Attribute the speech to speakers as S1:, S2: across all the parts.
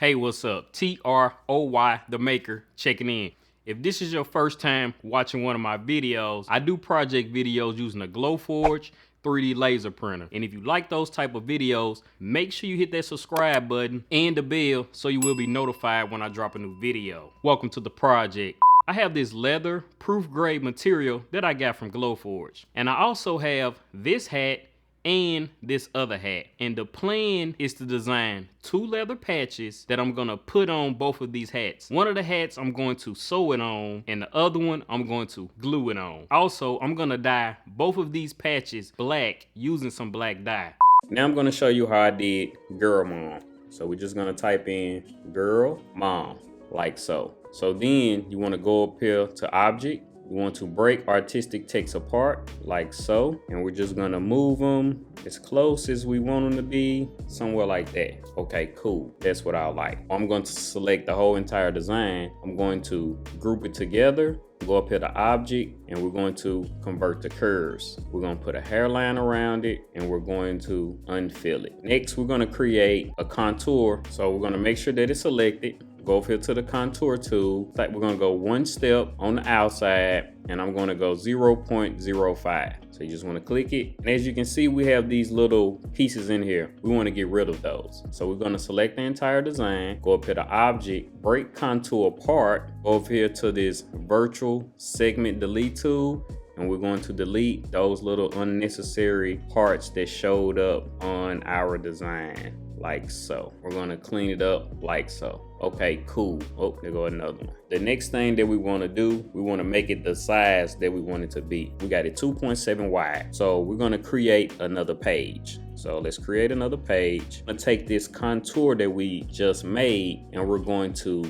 S1: Hey, what's up? TROY, the maker, checking in. If this is your first time watching one of my videos, I do project videos using a Glowforge 3D laser printer. And if you like those type of videos, make sure you hit that subscribe button and the bell so you will be notified when I drop a new video. Welcome to the project. I have this leather proof grade material that I got from Glowforge. And I also have this hat and this other hat, and the plan is to design 2 leather patches that I'm gonna put on both of these hats. One of the hats I'm going to sew it on, and the other one I'm going to glue it on. Also, I'm gonna dye both of these patches black using some black dye. Now I'm gonna show you how I did girl mom. So we're just gonna type in girl mom like so. So then you want to go up here to object. We want to break artistic text apart like so, and we're just gonna move them as close as we want them to be, somewhere like that. Okay, cool, that's what I like. I'm going to select the whole entire design. I'm going to group it together, go up here to object, and we're going to convert to curves. We're going to put a hairline around it, and we're going to unfill it. Next, we're going to create a contour. So we're going to make sure that it's selected. Go over here to the contour tool. Like we're gonna go 1 step on the outside, and I'm gonna go 0.05. So you just wanna click it. And as you can see, we have these little pieces in here. We wanna get rid of those. So we're gonna select the entire design, go up here to object, break contour apart, go over here to this virtual segment delete tool, and we're going to delete those little unnecessary parts that showed up on our design like so. We're gonna clean it up like so. Okay, cool. Oh, there go another one. The next thing that we want to do, we want to make it the size that we want it to be. We got it 2.7 wide. So we're going to create another page. So let's create another page. I'm gonna take this contour that we just made, and we're going to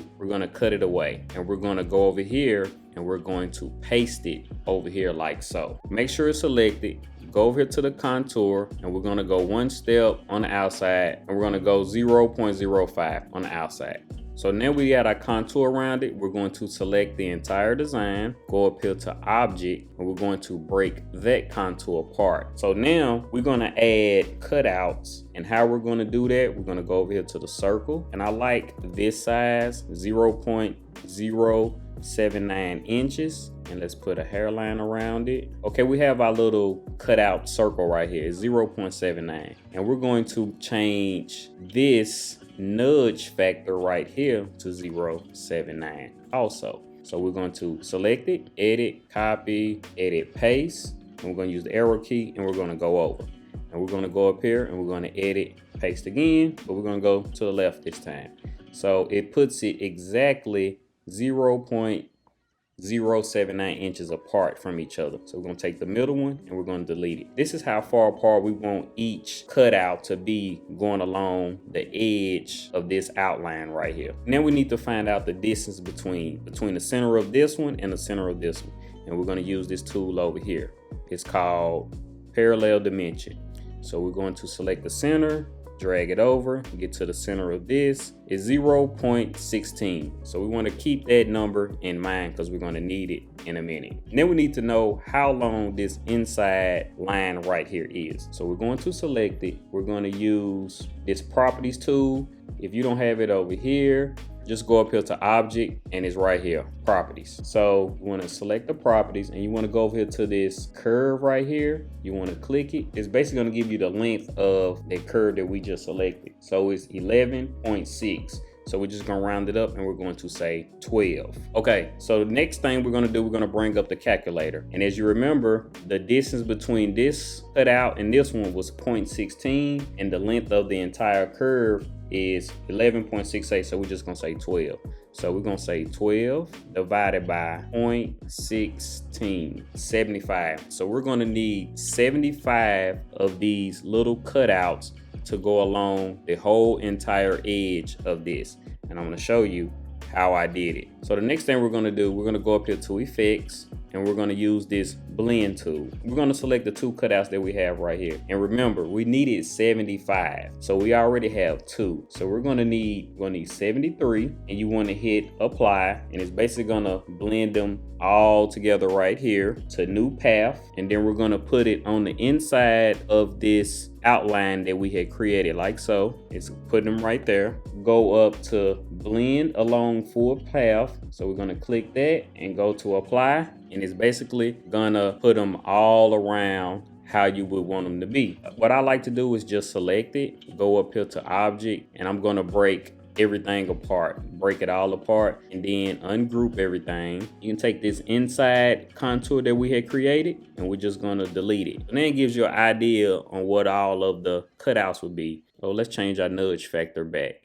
S1: cut it away, and we're going to go over here and we're going to paste it over here like so. Make sure it's selected. Go over here to the contour, and we're gonna go 1 step on the outside, and we're gonna go 0.05 on the outside. So now we got our contour around it. We're going to select the entire design, go up here to object, and we're going to break that contour apart. So now we're gonna add cutouts, and how we're gonna do that, we're gonna go over here to the circle, and I like this size, 0.079 inches. And let's put a hairline around it. Okay, we have our little cutout circle right here, 0.79. And we're going to change this nudge factor right here to 0.79 also. So we're going to select it, edit, copy, edit, paste. And we're going to use the arrow key, and we're going to go over. And we're going to go up here, and we're going to edit, paste again, but we're going to go to the left this time. So it puts it exactly 0.079 inches apart from each other. So we're going to take the middle one, and we're going to delete it. This is how far apart we want each cutout to be going along the edge of this outline right here. Now we need to find out the distance between the center of this one and the center of this one. And we're going to use this tool over here. It's called parallel dimension. So we're going to select the center, drag it over, get to the center of this. It's 0.16. So we want to keep that number in mind because we're going to need it in a minute. Then we need to know how long this inside line right here is. So we're going to select it. We're going to use this properties tool. If you don't have it over here, just go up here to object, and it's right here, properties. So you want to select the properties, and you want to go over here to this curve right here. You want to click it. It's basically going to give you the length of the curve that we just selected. So it's 11.6. So we're just going to round it up, and we're going to say 12. Okay, so the next thing we're going to do, we're going to bring up the calculator. And as you remember, the distance between this cutout and this one was 0.16, and the length of the entire curve is 11.68. So we're just going to say 12. So we're going to say 12 divided by 0.16, 75. So we're going to need 75 of these little cutouts to go along the whole entire edge of this. And I'm going to show you how I did it. So the next thing we're going to do, we're going to go up here to effects, and we're going to use this blend tool. We're going to select the 2 cutouts that we have right here. And remember, we needed 75. So we already have 2. So we're going to need 73, and you want to hit apply, and it's basically going to blend them all together right here to new path. And then we're going to put it on the inside of this outline that we had created like so. It's putting them right there. go up to blend along full path. So we're gonna click that and go to apply, and it's basically gonna put them all around how you would want them to be. What I like to do is just select it, go up here to object, and I'm gonna break everything apart, break it all apart, and then ungroup everything. You can take this inside contour that we had created, and we're just gonna delete it. And then it gives you an idea on what all of the cutouts would be. So let's change our nudge factor back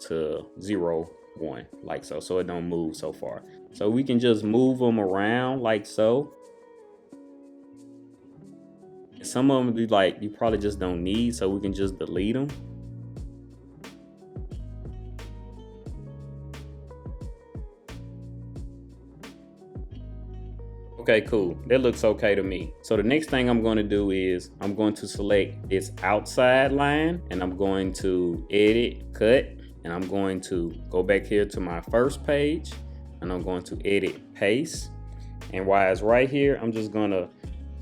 S1: to 0.1, like so, so it don't move so far. So we can just move them around like so. Some of them be like you probably just don't need, so we can just delete them. Okay, cool. That looks okay to me. So the next thing I'm going to do is I'm going to select this outside line, and I'm going to edit, cut, and I'm going to go back here to my first page, and I'm going to edit, paste. And while it's right here, I'm just going to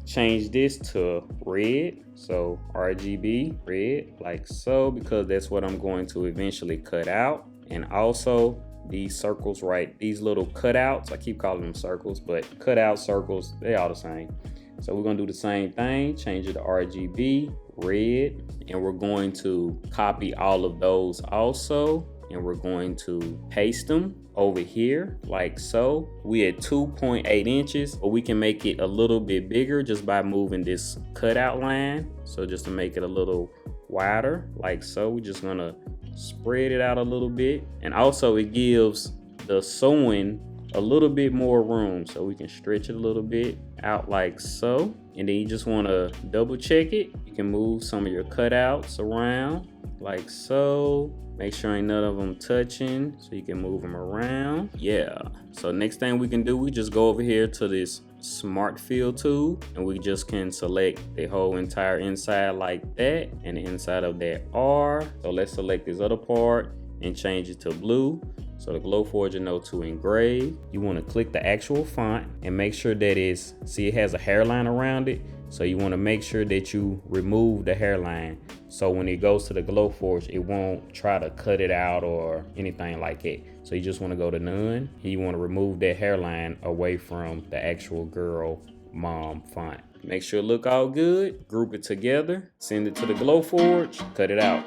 S1: change this to red. So RGB, red, like so, because that's what I'm going to eventually cut out. And also these circles, right? These little cutouts, I keep calling them circles, but cutout circles, they all the same. So we're gonna do the same thing, change it to RGB, red, and we're going to copy all of those also, and we're going to paste them over here like so. We at 2.8 inches, but we can make it a little bit bigger just by moving this cutout line. So just to make it a little wider like so, we're just gonna spread it out a little bit. And also it gives the sewing a little bit more room, so we can stretch it a little bit out like so. And then you just want to double check it. You can move some of your cutouts around like so. Make sure ain't none of them touching, so you can move them around. Yeah. So next thing we can do, we just go over here to this smart fill tool, and we just can select the whole entire inside like that, and the inside of that R. So let's select this other part and change it to blue. So the Glowforge will know to engrave. You want to click the actual font and make sure that it's, see it has a hairline around it. So you want to make sure that you remove the hairline. So when it goes to the Glowforge, it won't try to cut it out or anything like that. So you just want to go to none. And you want to remove that hairline away from the actual girl mom font. Make sure it look all good. Group it together. Send it to the Glowforge. Cut it out.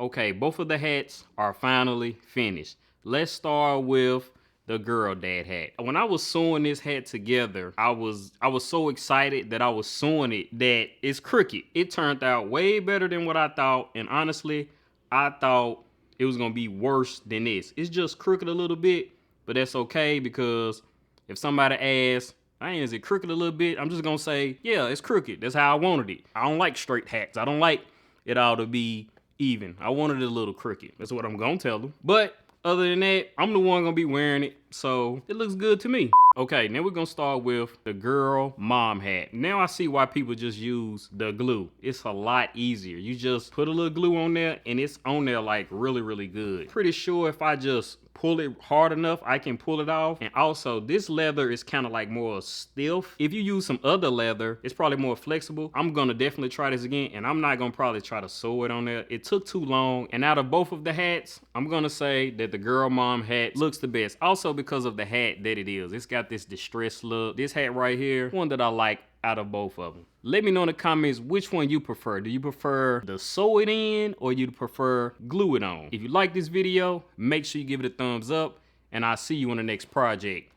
S1: Okay, both of the hats are finally finished. Let's start with the girl dad hat. When I was sewing this hat together, I was so excited that I was sewing it that it's crooked. It turned out way better than what I thought, and honestly, I thought it was gonna be worse than this. It's just crooked a little bit, but that's okay, because if somebody asks, "Hey, is it crooked a little bit?" I'm just gonna say, yeah, it's crooked. That's how I wanted it. I don't like straight hats. I don't like it all to be even. I wanted it a little crooked. That's what I'm gonna tell them. But other than that, I'm the one gonna be wearing it, so it looks good to me. Okay, now we're gonna start with the girl mom hat. Now I see why people just use the glue. It's a lot easier. You just put a little glue on there and it's on there like really, really good. Pretty sure if I just pull it hard enough, I can pull it off. And also this leather is kind of like more stiff. If you use some other leather, it's probably more flexible. I'm gonna definitely try this again, and I'm not gonna probably try to sew it on there. It took too long. And out of both of the hats, I'm gonna say that the girl mom hat looks the best. Also because of the hat that it is. It's got this distressed look. This hat right here, one that I like out of both of them. Let me know in the comments which one you prefer. Do you prefer to sew it in, or you prefer glue it on? If you like this video, make sure you give it a thumbs up, and I'll see you on the next project.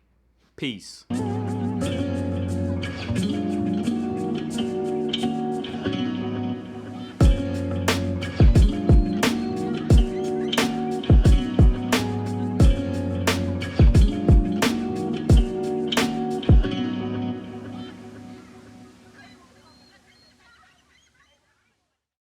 S1: Peace.